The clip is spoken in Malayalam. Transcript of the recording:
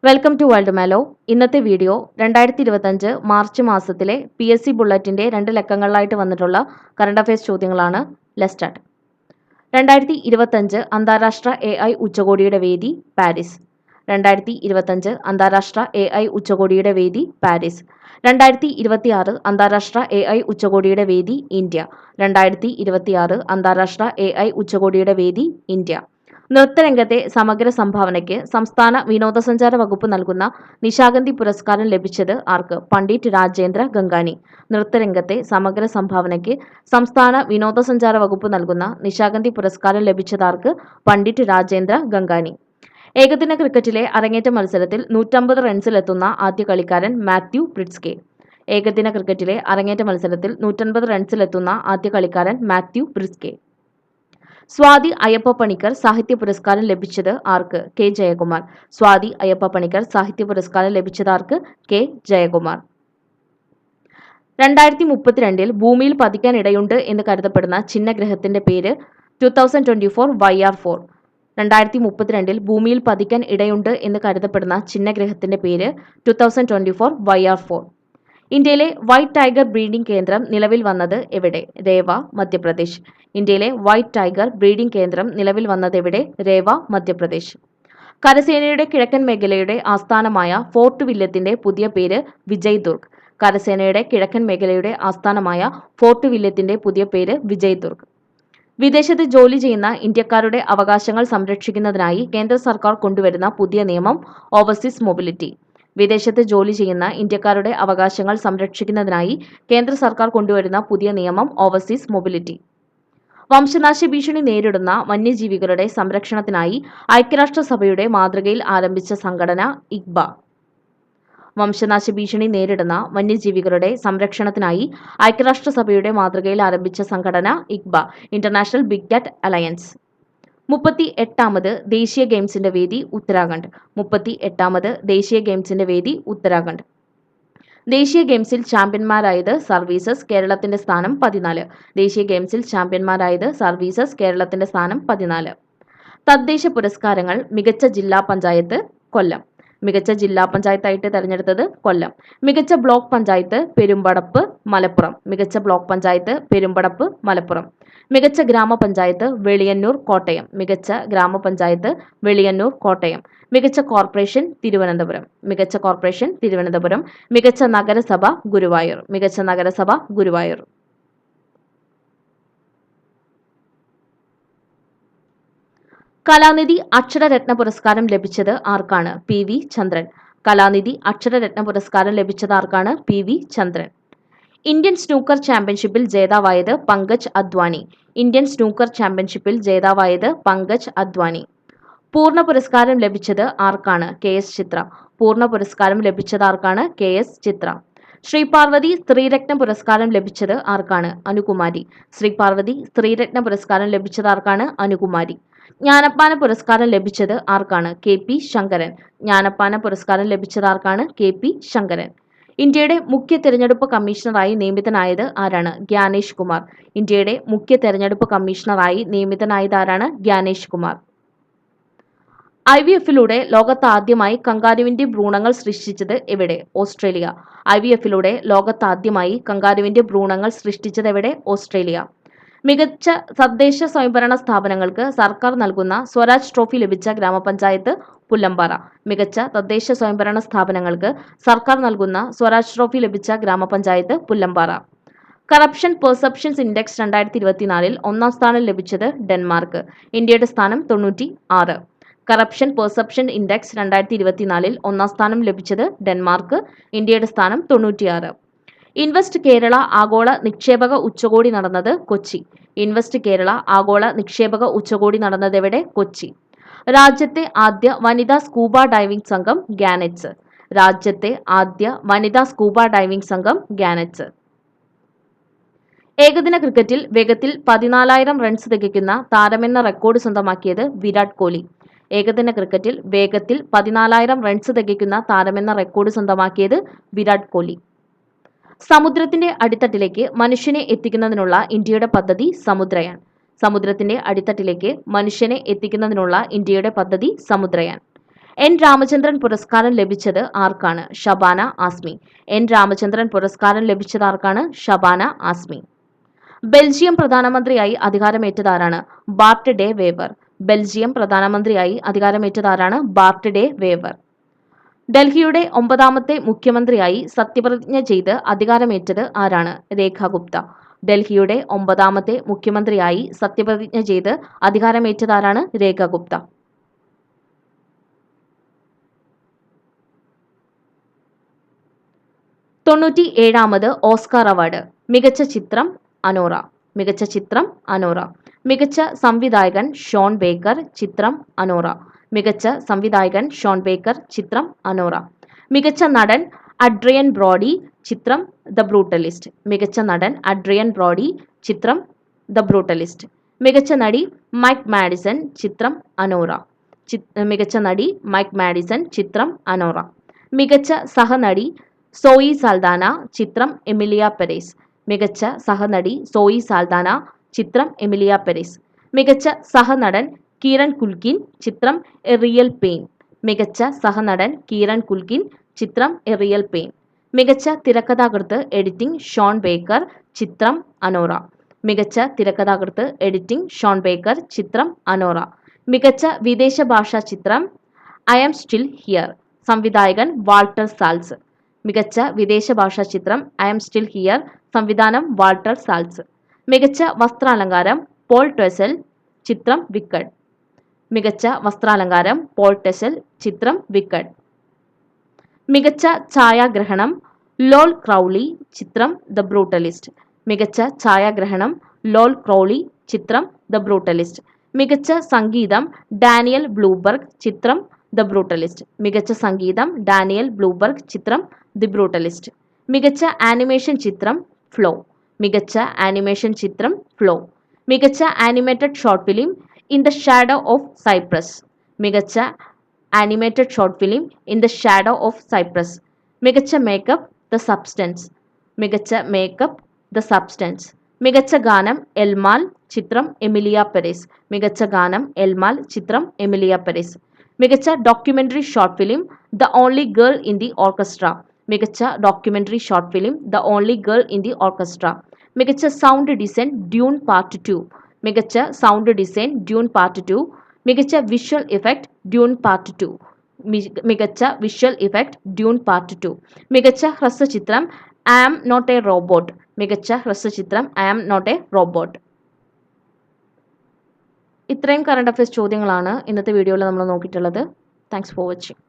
Welcome to world Melo. ഇന്നത്തെ വീഡിയോ 2025 മാർച്ച് മാസത്തിലെ PSC ബുള്ളറ്റിന്റെ 2 ലക്കങ്ങളിലായിട്ട് വന്നിട്ടുള്ള കറണ്ട് അഫയേഴ്സ് ചോദ്യങ്ങളാണ്. Let's start. 2025 അന്താരാഷ്ട്ര AI ഉച്ചകോടിയുടെ വേദി പാരീസ്. 2025 അന്താരാഷ്ട്ര AI ഉച്ചകോടിയുടെ വേദി പാരീസ്. 2026 അന്താരാഷ്ട്ര AI ഉച്ചകോടിയുടെ വേദി ഇന്ത്യ. 2026 അന്താരാഷ്ട്ര AI ഉച്ചകോടിയുടെ വേദി ഇന്ത്യ. നൃത്തരംഗത്തെ സമഗ്ര സംഭാവനയ്ക്ക് സംസ്ഥാന വിനോദസഞ്ചാര വകുപ്പ് നൽകുന്ന നിശാഗന്ധി പുരസ്കാരം ലഭിച്ചത് ആർക്ക്? പണ്ഡിറ്റ് രാജേന്ദ്ര ഗംഗാനി. നൃത്തരംഗത്തെ സമഗ്ര സംഭാവനയ്ക്ക് സംസ്ഥാന വിനോദസഞ്ചാര വകുപ്പ് നൽകുന്ന നിശാഗന്ധി പുരസ്കാരം ലഭിച്ചതാർക്ക്? പണ്ഡിറ്റ് രാജേന്ദ്ര ഗംഗാനി. ഏകദിന ക്രിക്കറ്റിലെ അരങ്ങേറ്റ മത്സരത്തിൽ 150 റൺസിലെത്തുന്ന ആദ്യ കളിക്കാരൻ മാത്യു പ്രിറ്റ്സ്കെ. ഏകദിന ക്രിക്കറ്റിലെ അരങ്ങേറ്റ മത്സരത്തിൽ 150 റൺസിലെത്തുന്ന ആദ്യ കളിക്കാരൻ മാത്യു പ്രിറ്റ്സ്കെ. സ്വാതി അയ്യപ്പ പണിക്കർ സാഹിത്യ പുരസ്കാരം ലഭിച്ചത് ആർക്ക്? കെ ജയകുമാർ. സ്വാതി അയ്യപ്പ പണിക്കർ സാഹിത്യ പുരസ്കാരം ലഭിച്ചതാർക്ക്? കെ ജയകുമാർ. 2032 ഭൂമിയിൽ പതിക്കാൻ ഇടയുണ്ട് എന്ന് കരുതപ്പെടുന്ന ചിഹ്നഗ്രഹത്തിന്റെ പേര് 2024 YR4. 2032 ഭൂമിയിൽ പതിക്കാൻ ഇടയുണ്ട് എന്ന് കരുതപ്പെടുന്ന ചിഹ്നഗ്രഹത്തിന്റെ പേര് 2024 YR4. ഇന്ത്യയിലെ വൈറ്റ് ടൈഗർ ബ്രീഡിംഗ് കേന്ദ്രം നിലവിൽ വന്നത് എവിടെ? രേവ, മധ്യപ്രദേശ്. ഇന്ത്യയിലെ വൈറ്റ് ടൈഗർ ബ്രീഡിംഗ് കേന്ദ്രം നിലവിൽ വന്നത് എവിടെ? രേവ, മധ്യപ്രദേശ്. കരസേനയുടെ കിഴക്കൻ മേഖലയുടെ ആസ്ഥാനമായ ഫോർട്ട് വില്യത്തിന്റെ പുതിയ പേര് വിജയ് ദുർഗ്. കരസേനയുടെ കിഴക്കൻ മേഖലയുടെ ആസ്ഥാനമായ ഫോർട്ട് വില്യത്തിന്റെ പുതിയ പേര് വിജയ് ദുർഗ്. വിദേശത്ത് ജോലി ചെയ്യുന്ന ഇന്ത്യക്കാരുടെ അവകാശങ്ങൾ സംരക്ഷിക്കുന്നതിനായി കേന്ദ്ര സർക്കാർ കൊണ്ടുവരുന്ന പുതിയ നിയമം ഓവർസീസ് മൊബിലിറ്റി. വിദേശത്ത് ജോലി ചെയ്യുന്ന ഇന്ത്യക്കാരുടെ അവകാശങ്ങൾ സംരക്ഷിക്കുന്നതിനായി കേന്ദ്ര സർക്കാർ കൊണ്ടുവരുന്ന പുതിയ നിയമം ഓവർസീസ് മൊബിലിറ്റി. വംശനാശ ഭീഷണി നേരിടുന്ന വന്യജീവികളുടെ സംരക്ഷണത്തിനായി ഐക്യരാഷ്ട്രസഭയുടെ മാതൃകയിൽ ആരംഭിച്ച സംഘടന ഇഗ്ബ. വംശനാശ ഭീഷണി നേരിടുന്ന വന്യജീവികളുടെ സംരക്ഷണത്തിനായി ഐക്യരാഷ്ട്രസഭയുടെ മാതൃകയിൽ ആരംഭിച്ച സംഘടന ഇഗ്ബ, ഇന്റർനാഷണൽ ബിഗ് കാറ്റ് അലയൻസ്. 38ാമത് ദേശീയ ഗെയിംസിന്റെ വേദി ഉത്തരാഖണ്ഡ്. 38ാമത് ദേശീയ ഗെയിംസിന്റെ വേദി ഉത്തരാഖണ്ഡ്. ദേശീയ ഗെയിംസിൽ ചാമ്പ്യന്മാരായത് സർവീസസ്, കേരളത്തിന്റെ സ്ഥാനം 14. ദേശീയ ഗെയിംസിൽ ചാമ്പ്യന്മാരായത് സർവീസസ്, കേരളത്തിന്റെ സ്ഥാനം 14. തദ്ദേശ പുരസ്കാരങ്ങൾ. മികച്ച ജില്ലാ പഞ്ചായത്ത് കൊല്ലം. മികച്ച ജില്ലാ പഞ്ചായത്തായിട്ട് തെരഞ്ഞെടുത്തത് കൊല്ലം. മികച്ച ബ്ലോക്ക് പഞ്ചായത്ത് പെരുമ്പടപ്പ് മലപ്പുറം. മികച്ച ബ്ലോക്ക് പഞ്ചായത്ത് പെരുമ്പടപ്പ് മലപ്പുറം. മികച്ച ഗ്രാമപഞ്ചായത്ത് വെളിയന്നൂർ കോട്ടയം. മികച്ച ഗ്രാമപഞ്ചായത്ത് വെളിയന്നൂർ കോട്ടയം. മികച്ച കോർപ്പറേഷൻ തിരുവനന്തപുരം. മികച്ച കോർപ്പറേഷൻ തിരുവനന്തപുരം. മികച്ച നഗരസഭ ഗുരുവായൂർ. മികച്ച നഗരസഭ ഗുരുവായൂർ. കലാനിധി അക്ഷരരത്ന പുരസ്കാരം ലഭിച്ചത് ആർക്കാണ്? PV ചന്ദ്രൻ. കലാനിധി അക്ഷരരത്ന പുരസ്കാരം ലഭിച്ചത് ആർക്കാണ്? PV ചന്ദ്രൻ. ഇന്ത്യൻ സ്നൂക്കർ ചാമ്പ്യൻഷിപ്പിൽ ജേതാവായത് പങ്കജ് അദ്വാനി. ഇന്ത്യൻ സ്നൂക്കർ ചാമ്പ്യൻഷിപ്പിൽ ജേതാവായത് പങ്കജ് അദ്വാനി. പൂർണ്ണ പുരസ്കാരം ലഭിച്ചത് ആർക്കാണ്? KS ചിത്ര. പൂർണ്ണ പുരസ്കാരം ലഭിച്ചത് ആർക്കാണ്? KS ചിത്ര. ശ്രീപാർവതി സ്ത്രീരത്ന പുരസ്കാരം ലഭിച്ചത് ആർക്കാണ്? അനുകുമാരി. ശ്രീപാർവതി സ്ത്രീരത്ന പുരസ്കാരം ലഭിച്ചത് ആർക്കാണ്? അനുകുമാരി. ജ്ഞാനപ്പാന പുരസ്കാരം ലഭിച്ചത് ആർക്കാണ്? KP ശങ്കരൻ. ജ്ഞാനപ്പാന പുരസ്കാരം ലഭിച്ചത് ആർക്കാണ്? KP ശങ്കരൻ. ഇന്ത്യയുടെ മുഖ്യ തെരഞ്ഞെടുപ്പ് കമ്മീഷണറായി നിയമിതനായത് ആരാണ്? ഗ്യാനേഷ് കുമാർ. ഇന്ത്യയുടെ മുഖ്യ തെരഞ്ഞെടുപ്പ് കമ്മീഷണറായി നിയമിതനായത് ആരാണ്? ഗ്യാനേഷ് കുമാർ. IVF-ലൂടെ ലോകത്താദ്യമായി കങ്കാരുവിന്റെ ഭ്രൂണങ്ങൾ സൃഷ്ടിച്ചത് എവിടെ? ഓസ്ട്രേലിയ. IVF-ലൂടെ ലോകത്താദ്യമായി കങ്കാരുവിന്റെ ഭ്രൂണങ്ങൾ സൃഷ്ടിച്ചത് എവിടെ? ഓസ്ട്രേലിയ. മികച്ച തദ്ദേശ സ്വയംഭരണ സ്ഥാപനങ്ങൾക്ക് സർക്കാർ നൽകുന്ന സ്വരാജ് ട്രോഫി ലഭിച്ച ഗ്രാമപഞ്ചായത്ത് പുല്ലമ്പാറ. മികച്ച തദ്ദേശ സ്വയംഭരണ സ്ഥാപനങ്ങൾക്ക് സർക്കാർ നൽകുന്ന സ്വരാജ് ട്രോഫി ലഭിച്ച ഗ്രാമപഞ്ചായത്ത് പുല്ലമ്പാറ. കറപ്ഷൻ പെർസെപ്ഷൻസ് ഇൻഡെക്സ് 2024 ഒന്നാം സ്ഥാനം ലഭിച്ചത് ഡെൻമാർക്ക്. ഇന്ത്യയുടെ സ്ഥാനം 96. കറപ്ഷൻ പെർസെപ്ഷൻ ഇൻഡെക്സ് 2024 ഒന്നാം സ്ഥാനം ലഭിച്ചത് ഡെൻമാർക്ക്. ഇന്ത്യയുടെ സ്ഥാനം 96. ഇൻവെസ്റ്റ് കേരള ആഗോള നിക്ഷേപക ഉച്ചകോടി നടന്നത് കൊച്ചി. ഇൻവെസ്റ്റ് കേരള ആഗോള നിക്ഷേപക ഉച്ചകോടി നടന്നത് എവിടെ? കൊച്ചി. രാജ്യത്തെ ആദ്യ വനിതാ സ്കൂബ ഡൈവിംഗ് സംഘം ഗാനറ്റ്സ്. രാജ്യത്തെ ആദ്യ വനിതാ സ്കൂബ ഡൈവിംഗ് സംഘം ഗാനറ്റ്സ്. ഏകദിന ക്രിക്കറ്റിൽ വേഗത്തിൽ 14,000 റൺസ് തികയ്ക്കുന്ന താരമെന്ന റെക്കോർഡ് സ്വന്തമാക്കിയത് വിരാട് കോഹ്ലി. ഏകദിന ക്രിക്കറ്റിൽ വേഗത്തിൽ 14,000 റൺസ് തികയ്ക്കുന്ന താരമെന്ന റെക്കോർഡ് സ്വന്തമാക്കിയത് വിരാട് കോഹ്ലി. സമുദ്രത്തിന്റെ അടിത്തട്ടിലേക്ക് മനുഷ്യനെ എത്തിക്കുന്നതിനുള്ള ഇന്ത്യയുടെ പദ്ധതി സമുദ്രയാൻ. സമുദ്രത്തിന്റെ അടിത്തട്ടിലേക്ക് മനുഷ്യനെ എത്തിക്കുന്നതിനുള്ള ഇന്ത്യയുടെ പദ്ധതി സമുദ്രയാൻ. എൻ രാമചന്ദ്രൻ പുരസ്കാരം ലഭിച്ചത് ആർക്കാണ്? ഷബാന ആസ്മി. എൻ രാമചന്ദ്രൻ പുരസ്കാരം ലഭിച്ചത് ആർക്കാണ്? ഷബാന ആസ്മി. ബെൽജിയം പ്രധാനമന്ത്രിയായി അധികാരമേറ്റതാരാണ്? ബാർട്ട് ഡെ വേവർ. ബെൽജിയം പ്രധാനമന്ത്രിയായി അധികാരമേറ്റതാരാണ്? ബാർട്ട് ഡെ വേവർ. ഡൽഹിയുടെ 9ാമത്തെ മുഖ്യമന്ത്രിയായി സത്യപ്രതിജ്ഞ ചെയ്ത് അധികാരമേറ്റത് ആരാണ്? രേഖ ഗുപ്ത. ഡൽഹിയുടെ 9ാമത്തെ മുഖ്യമന്ത്രിയായി സത്യപ്രതിജ്ഞ ചെയ്ത് അധികാരമേറ്റതാരാണ്? രേഖ ഗുപ്ത. 97ാമത് ഓസ്കാർ അവാർഡ്. മികച്ച ചിത്രം അനോറ. മികച്ച ചിത്രം അനോറ. മികച്ച സംവിധായകൻ ഷോൺ ബേക്കർ. ചിത്രം അനോറ. മികച്ച സംവിധായകൻ ഷോൺ ബേക്കർ. ചിത്രം അനോറ. മികച്ച നടൻ അഡ്രിയൻ ബ്രോഡി. ചിത്രം ദ ബ്രൂട്ടലിസ്റ്റ്. മികച്ച നടൻ അഡ്രിയൻ ബ്രോഡി. ചിത്രം ദ ബ്രൂട്ടലിസ്റ്റ്. മികച്ച നടി മൈക്ക് മാഡിസൺ. ചിത്രം അനോറ. മികച്ച നടി മൈക്ക് മാഡിസൺ. ചിത്രം അനോറ. മികച്ച സഹനടി സോയി സാൽദാന. ചിത്രം എമിലിയ പെരേസ്. മികച്ച സഹനടി സോയി സാൽദാന. ചിത്രം എമിലിയ പെരേസ്. മികച്ച സഹനടൻ കീരൺ കുൽക്കിൻ. ചിത്രം എ റിയൽ പെയിൻ. മികച്ച സഹനടൻ കീരൺ കുൽക്കിൻ. ചിത്രം എ റിയൽ പെയിൻ. മികച്ച തിരക്കഥാകൃത്ത് എഡിറ്റിംഗ് ഷോൺ ബേക്കർ. ചിത്രം അനോറ. മികച്ച തിരക്കഥാകൃത്ത് എഡിറ്റിംഗ് ഷോൺ ബേക്കർ. ചിത്രം അനോറ. മികച്ച വിദേശ ഭാഷാ ചിത്രം ഐ ആം സ്റ്റിൽ ഹിയർ. സംവിധായകൻ വാൾട്ടർ സാൽസ്. മികച്ച വിദേശ ഭാഷാ ചിത്രം ഐ ആം സ്റ്റിൽ ഹിയർ. സംവിധാനം വാൾട്ടർ സാൽസ്. മികച്ച വസ്ത്രാലങ്കാരം പോൾ ടെസൽ. ചിത്രം വിക്കഡ്. മികച്ച വസ്ത്രാലങ്കാരം പോൾ ടെസൽ. ചിത്രം വിക്കഡ്. മികച്ച ഛായാഗ്രഹണം ലോൽ ക്രൗളി. ചിത്രം ദ ബ്രൂട്ടലിസ്റ്റ്. മികച്ച ഛായാഗ്രഹണം ലോൽ ക്രൗളി. ചിത്രം ദ ബ്രൂട്ടലിസ്റ്റ്. മികച്ച സംഗീതം ഡാനിയൽ ബ്ലൂബർഗ്. ചിത്രം ദ ബ്രൂട്ടലിസ്റ്റ്. മികച്ച സംഗീതം ഡാനിയൽ ബ്ലൂബർഗ്. ചിത്രം ദി ബ്രൂട്ടലിസ്റ്റ്. മികച്ച ആനിമേഷൻ ചിത്രം ഫ്ലോ. മികച്ച ആനിമേഷൻ ചിത്രം ഫ്ലോ. മികച്ച animated short film in the shadow of Cypress. മികച്ച animated short film in the shadow of Cypress. മികച്ച മേക്കപ്പ് ദ സബ്സ്റ്റൻസ്. മികച്ച മേക്കപ്പ് ദ സബ്സ്റ്റൻസ്. മികച്ച ഗാനം എൽമാൽ. ചിത്രം എമിലിയ പെരേസ്. മികച്ച ഗാനം എൽമാൽ. ചിത്രം എമിലിയ പെരേസ്. മികച്ച documentary short film the only girl in the orchestra. മികച്ച documentary short film the only girl in the orchestra. മികച്ച സൗണ്ട് ഡിസൈൻ ഡ്യൂൺ പാർട്ട് 2. മികച്ച സൗണ്ട് ഡിസൈൻ ഡ്യൂൺ പാർട്ട് 2. മികച്ച വിഷ്വൽ ഇഫക്റ്റ് ഡ്യൂൺ പാർട്ട് 2. മികച്ച വിഷ്വൽ ഇഫക്റ്റ് ഡ്യൂൺ പാർട്ട് 2. മികച്ച ഹ്രസ്വചിത്രം I am not a robot. മികച്ച ഹ്രസ്വചിത്രം I am not a robot. ഇത്രയും കറണ്ട് അഫയേഴ്സ് ചോദ്യങ്ങളാണ് ഇന്നത്തെ വീഡിയോയിൽ നമ്മൾ നോക്കിയിട്ടുള്ളത്. Thanks for watching.